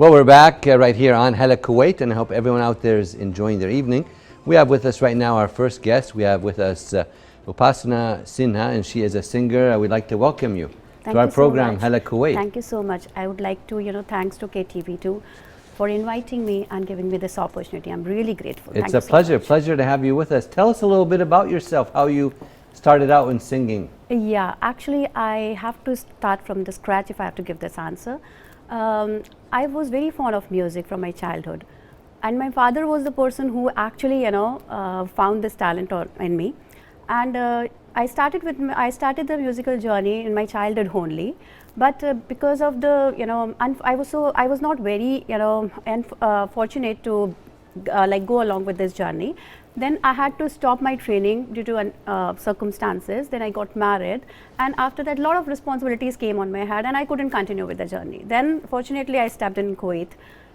Well, we're back right here on Hala, Kuwait, and I hope everyone out there is enjoying their evening. We have with us right now our first guest. We have with us Upasana Sinha, and she is a singer. We'd like to welcome you to our program, Hala, Kuwait. Thank you so much. I would like to, thanks to KTV2 for inviting me and giving me this opportunity. I'm really grateful. It's a pleasure to have you with us. Tell us a little bit about yourself, how you started out in singing. Yeah, actually, I have to start from the scratch if I have to give this answer. I was very fond of music from my childhood, and my father was the person who actually, found this talent in me. And I started the musical journey in my childhood only, but because of the, I was not very, fortunate to go along with this journey. Then I had to stop my training due to circumstances. Then I got married, and after that, a lot of responsibilities came on my head, and I couldn't continue with the journey. Then, fortunately, I stepped in Kuwait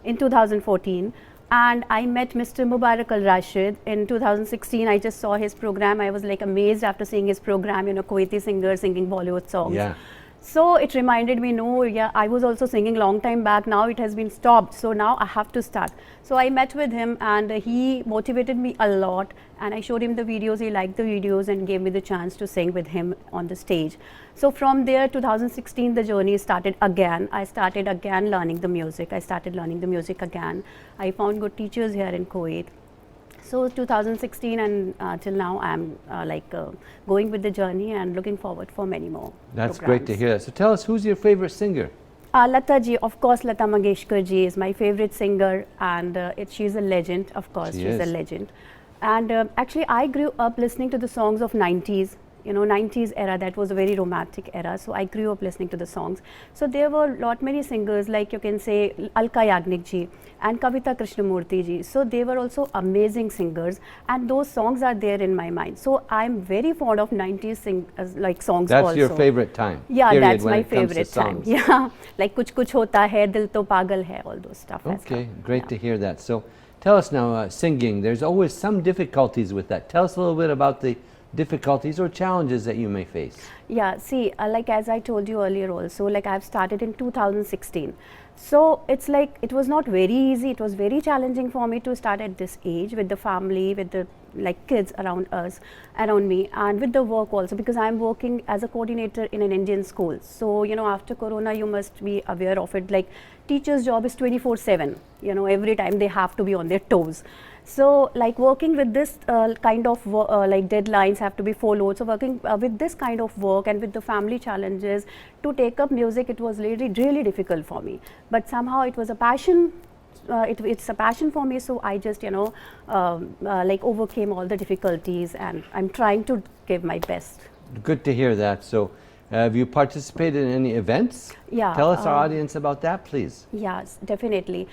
in 2014, and I met Mr. Mubarak Al Rashid in 2016. I just saw his program. I was like amazed after seeing his program. Kuwaiti singer singing Bollywood songs. Yeah. So it reminded me, I was also singing long time back. Now it has been stopped. So now I have to start. So I met with him, and he motivated me a lot. And I showed him the videos. He liked the videos and gave me the chance to sing with him on the stage. So from there, 2016, the journey started again. I started again learning the music. Again. I found good teachers here in Kuwait. So 2016 and till now, I'm going with the journey and looking forward for many more. That's programs. great to hear that. So tell us, who's your favorite singer? Lata ji, of course, Lata Mangeshkar ji is my favorite singer, and she's a legend. Of course, she's a legend. And actually, I grew up listening to the songs of 90s. 90s era, that was a very romantic era. So I grew up listening to the songs. So there were many singers, like you can say Alka Yagnik ji and Kavita Krishnamurti ji. So they were also amazing singers, and those songs are there in my mind. So I'm very fond of 90s songs. That's also your favorite time? Yeah, period, that's my favorite time. Yeah, like Kuch Kuch Hota Hai, Dil To Pagal Hai, all those stuff. Okay, great to hear that. So tell us now, singing, there's always some difficulties with that. Tell us a little bit about the difficulties or challenges that you may face. Yeah, see, as I told you earlier also, I've started in 2016. So it's it was not very easy. It was very challenging for me to start at this age with the family, with the kids around me, and with the work also, because I'm working as a coordinator in an Indian school. So, after Corona, you must be aware of it. Teacher's job is 24/7. Every time they have to be on their toes. So, working with this kind of deadlines have to be followed. So, working with this kind of work and with the family challenges to take up music, it was really, really difficult for me. But somehow it was a passion. It's a passion for me. So I just, overcame all the difficulties, and I'm trying to give my best. Good to hear that. So, have you participated in any events? Yeah. Tell us, our audience, about that, please. Yes, definitely.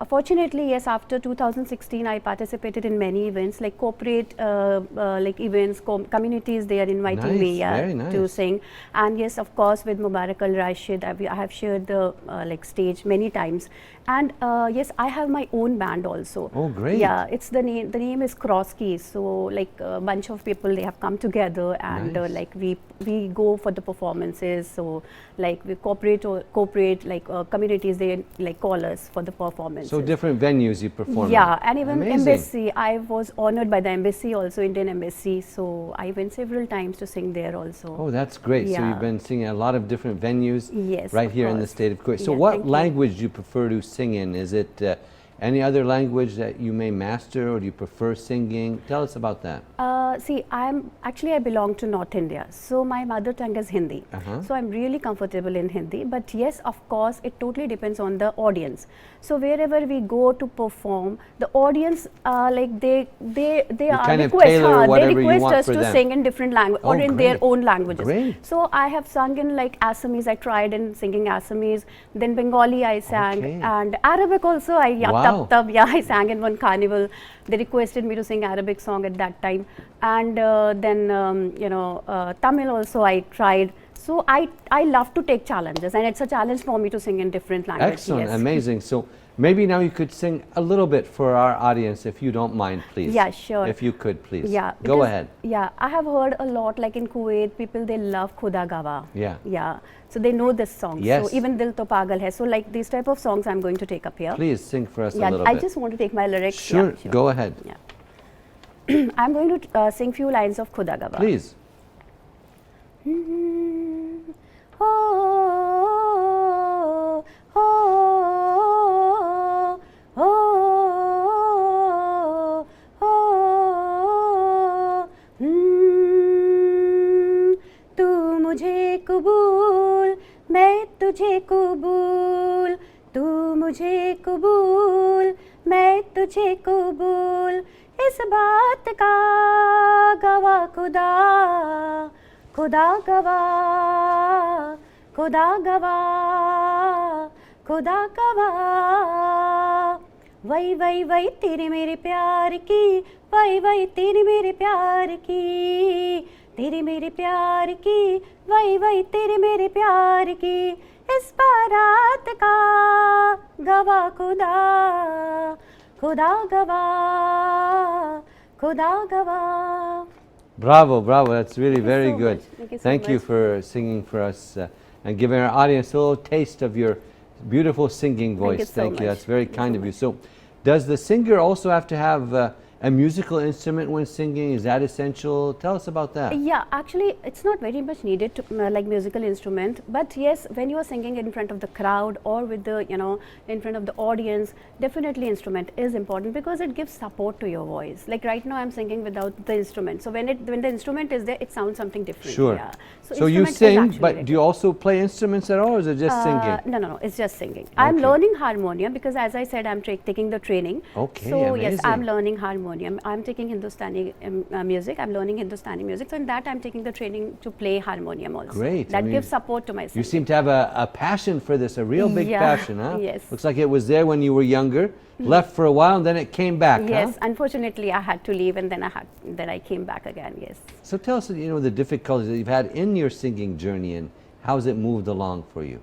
Fortunately, yes, after 2016, I participated in many events, like corporate events, communities. They are inviting me to sing. And yes, of course, with Mubarak Al Rashid, I have shared the stage many times. And yes, I have my own band also. Oh, great! Yeah, it's the name is Cross Keys. So a bunch of people, they have come together, and we go for the performances. So we corporate communities, they call us for the performances. So different venues you perform. Yeah, and even amazing. Embassy. I was honored by the embassy also, Indian Embassy. So I went several times to sing there also. Oh, that's great. Yeah. So you've been singing at a lot of different venues. Yes, right here in the state of Kuwait. So yeah, what language do you prefer to sing in? Is it any other language that you may master, or do you prefer singing? Tell us about that. See, I belong to North India, so my mother tongue is Hindi. So I'm really comfortable in Hindi. But yes, of course, it totally depends on the audience. So wherever we go to perform, the audience they request us to sing in different language or in their own languages. Great. So I have sung in Assamese. I tried in singing Assamese. Then Bengali I sang, and Arabic also. I sang in one carnival. They requested me to sing Arabic song at that time, and then Tamil also I tried. So I love to take challenges, and it's a challenge for me to sing in different languages. Excellent, Yes. amazing. So maybe now you could sing a little bit for our audience, if you don't mind, please. Yeah, sure. If you could, please. Yeah. Go because- ahead. Yeah, I have heard a lot, like in Kuwait, people they love Khuda Gawa. Yeah. Yeah. So they know this song. Yes. So even Dil To Pagal Hai. So like these type of songs I'm going to take up here. Please sing for us a Yeah, little I bit. just want to take my lyrics. Sure, Yeah, sure. go ahead. Yeah. I'm going to sing few lines of Khuda Gawa. Please. Oh, oh, oh, oh, तू मुझे कबूल मैं तुझे कबूल तू मुझे कबूल मैं तुझे कबूल इस बात का गवाह खुदा खुदा गवाह खुदा गवाह खुदा गवाह वही वही वही तेरे मेरे प्यार की वही वही तेरे मेरे प्यार की तेरे मेरे प्यार की वही वही तेरे मेरे प्यार की इस बारात का गवाह खुदा खुदा गवाह खुदा गवाह. Bravo, bravo. That's really very so good. much. Thank you so Thank you much. for singing for us and giving our audience a little taste of your beautiful singing voice. you so much. That's very Thank you kind so of you. So, does the singer also have to have a musical instrument when singing? Is that essential? Tell us about that. Yeah, actually, it's not very much needed to like musical instrument. But yes, when you are singing in front of the crowd or with the in front of the audience, definitely instrument is important because it gives support to your voice. Like right now, I'm singing without the instrument. So when the instrument is there, it sounds something different. Sure. Yeah. So you instrument is sing, actually but very do you also play instruments at all, or is it just singing? No, no, no. It's just singing. I'm Okay. learning harmonium because, as I said, I'm taking the training. Okay, So yes, I'm amazing. learning harmonium. I'm taking Hindustani music. I'm learning Hindustani music. So in that, I'm taking the training to play harmonium also. Great. I That mean, gives support to my singing. You seem to have a passion for this, a real big Yeah, passion, huh? yes. Looks like it was there when you were younger, left for a while, and then it came back, Yes, huh? unfortunately, I had to leave, and then I came back again. Yes. So tell us, the difficulties that you've had in your singing journey and how's it moved along for you?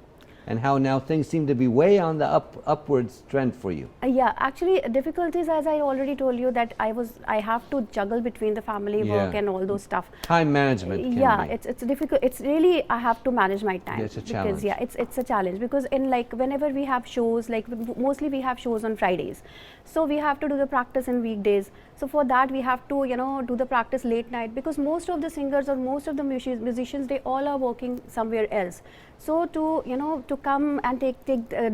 And how now things seem to be way on the upwards trend for you. Yeah, actually difficulties, as I already told you, that I have to juggle between the family work Yeah. and all those stuff. Time management can Yeah, be. it's difficult. It's really, I have to manage my time. Yeah, it's a because challenge. yeah, it's a challenge because in like whenever we have shows, like mostly we have shows on Fridays, so we have to do the practice in weekdays. So for that we have to do the practice late night because most of the singers or most of the musicians, they all are working somewhere else. So to come and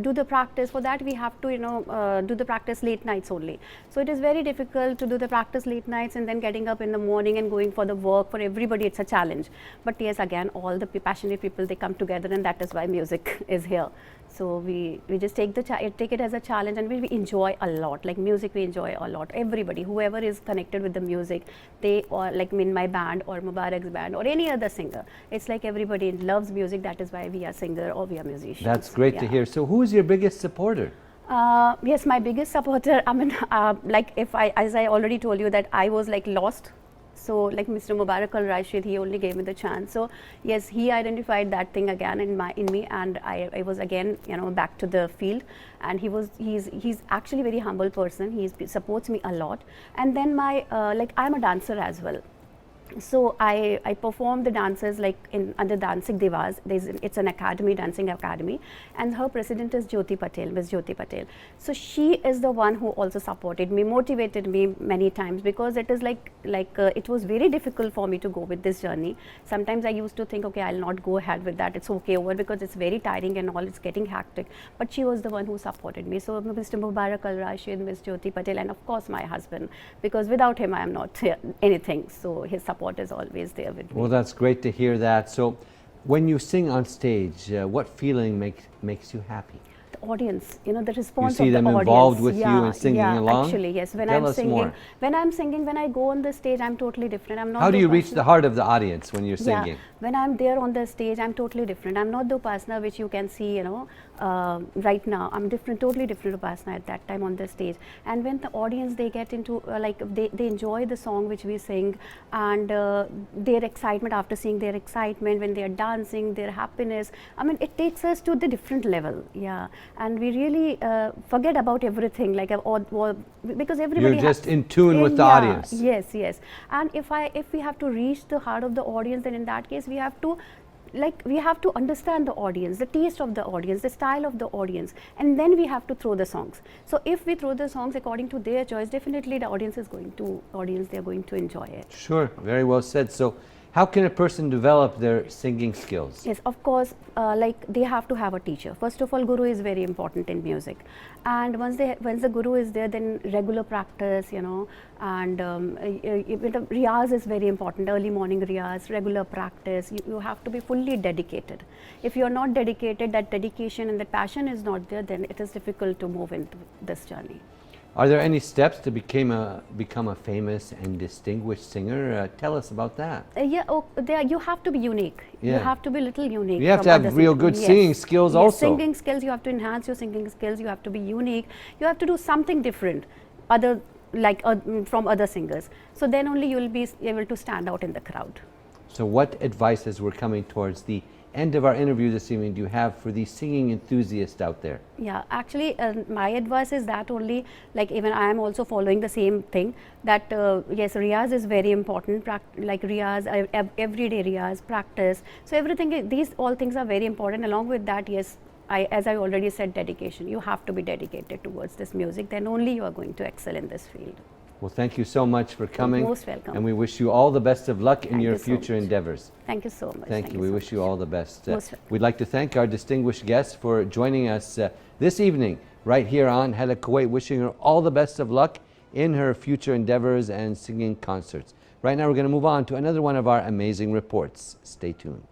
do the practice, for that we have to do the practice late nights only. So it is very difficult to do the practice late nights and then getting up in the morning and going for the work. For everybody it's a challenge. But yes, again, all the passionate people, they come together, and that is why music is here. So we just take it as a challenge, and we enjoy a lot. Like music, we enjoy a lot. Everybody, whoever is connected with the music, they, or like in my band or Mubarak's band or any other singer, it's like everybody loves music. That is why we are singer or we are musicians. That's great to Yeah. hear. So who is your biggest supporter? Yes, my biggest supporter. I mean, as I already told you, that I was like lost. So like Mr. Mubarak al-Rashid, he only gave me the chance. So yes, he identified that thing again in me, and I was again back to the field. And he's actually a very humble person. He supports me a lot. And then I'm a dancer as well. So I perform the dances like under Dancing Divas. It's an academy, dancing academy, and her president is Jyoti Patel, Miss Jyoti Patel. So she is the one who also supported me, motivated me many times, because it is it was very difficult for me to go with this journey. Sometimes I used to think, okay, I'll not go ahead with that. It's okay over because it's very tiring and all. It's getting hectic. But she was the one who supported me. So Mr. Mubarak al-Rashid, Miss Jyoti Patel, and of course my husband, because without him I am not anything. So his support is always there with me. Well, that's great to hear that. So when you sing on stage, what feeling makes you happy? audience, you know, the response see of the them audience. involved with you and singing along? Actually, yes. When Tell I'm us singing, more. when I go on the stage, I'm totally different. I'm not. How do you reach Upasana. the heart of the audience when you're singing? Yeah, when I'm there on the stage, I'm totally different. I'm not the Upasana which you can see, you know, right now. I'm different, totally different Upasana at that time on the stage. And when the audience, they get into, like, they enjoy the song which we sing, and their excitement after seeing their excitement, when they are dancing, their happiness. I mean, it takes us to the different level, yeah. And we really forget about everything, like, because everybody. You're just in tune with the audience. Yes, yes. And if we have to reach the heart of the audience, then in that case we have to, like, we have to understand the audience, the taste of the audience, the style of the audience, and then we have to throw the songs. So if we throw the songs according to their choice, definitely the audience is going to they're going to enjoy it. Sure, very well said. So how can a person develop their singing skills? Yes, of course, like, they have to have a teacher. First of all, guru is very important in music, and once the guru is there, then regular practice, you know, and the riyaz is very important. Early morning riyaz, regular practice. You have to be fully dedicated. If you are not dedicated, that dedication and that passion is not there, then it is difficult to move into this journey. Are there any steps to become a famous and distinguished singer? Tell us about that. You have to be unique. Yeah. You have to be a little unique. You have from to have other real singers. good Yes. singing skills Yes, also. singing skills, you have to enhance your singing skills. You have to be unique. You have to do something different, from other singers. So then only you will be able to stand out in the crowd. So what advice, as we're coming towards the end of our interview this evening, do you have for the singing enthusiast out there? Yeah, actually, my advice is that only, like, even I am also following the same thing, that yes, riyaz is very important, like riyaz, everyday riyaz, practice. So everything, these all things are very important. Along with that, yes, as I already said, dedication. You have to be dedicated towards this music, then only you are going to excel in this field. Well, thank you so much for coming. You're most welcome. And we wish you all the best of luck in Thank your you so future much. endeavors. Thank you so much. Thank you. We so wish you much. all the best. Most welcome. We'd like to thank our distinguished guest for joining us this evening right here on Hala Kuwait, wishing her all the best of luck in her future endeavors and singing concerts. Right now we're going to move on to another one of our amazing reports. Stay tuned.